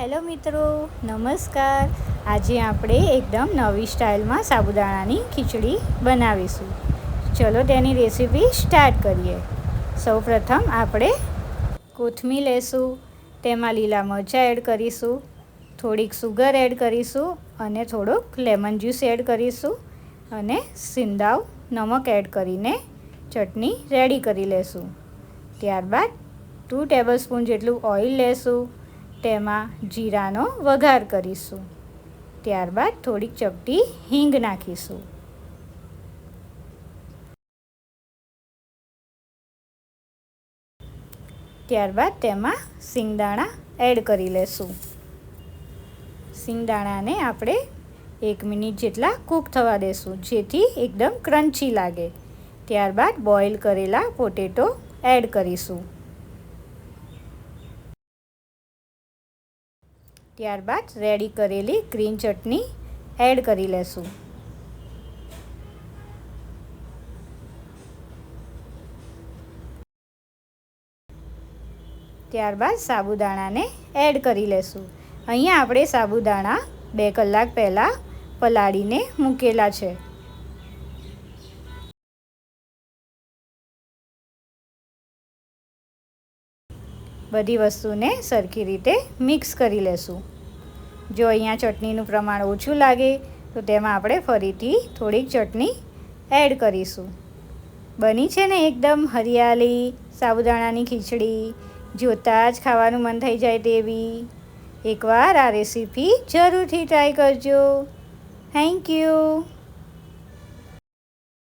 Hello મિત્રો, નમસ્કાર. આજે આપણે એકદમ નવી સ્ટાઇલમાં સાબુદાણાની ખીચડી બનાવીશું. ચલો તેની રેસીપી સ્ટાર્ટ કરીએ. સૌપ્રથમ આપણે કોથમીર લેશું, તેમાં લીલા મરચાં એડ કરીશું, થોડીક સુગર એડ કરીશું અને થોડોક લેમન જ્યુસ એડ કરીશું અને સિંધાવ નમક એડ કરીને ચટણી રેડી કરી લેશું. ત્યારબાદ 2 ટેબલસ્પૂન જેટલું ઓઇલ લેશું, તેમાં જીરાનો વઘાર કરીશું. ત્યારબાદ થોડીક ચપટી હિંગ નાખીશું. ત્યારબાદ તેમાં સિંગદાણા એડ કરી લેશું. સિંગદાણાને આપણે 1 મિનિટ જેટલા કૂક થવા દેશું, જેથી એકદમ ક્રન્ચી લાગે. ત્યારબાદ બોઇલ કરેલા પોટેટો એડ કરીશું. ત્યારબાદ રેડી કરેલી ગ્રીન ચટણી એડ કરી લેશું. ત્યારબાદ સાબુદાણાને એડ કરી લેશું. અહીંયા આપણે સાબુદાણા 2 કલાક પહેલાં પલાળીને મૂકેલા છે. બધી વસ્તુને સરખી રીતે મિક્સ કરી લેશું. જો અહીંયા ચટણીનું પ્રમાણ ઓછું લાગે તો તેમાં આપણે ફરીથી થોડીક ચટણી એડ કરીશું. બની છે ને એકદમ હરિયાળી સાબુદાણાની ખીચડી, જોતાં જ ખાવાનું મન થઈ જાય તેવી. એકવાર આ રેસીપી જરૂરથી ટ્રાય કરજો. Thank you.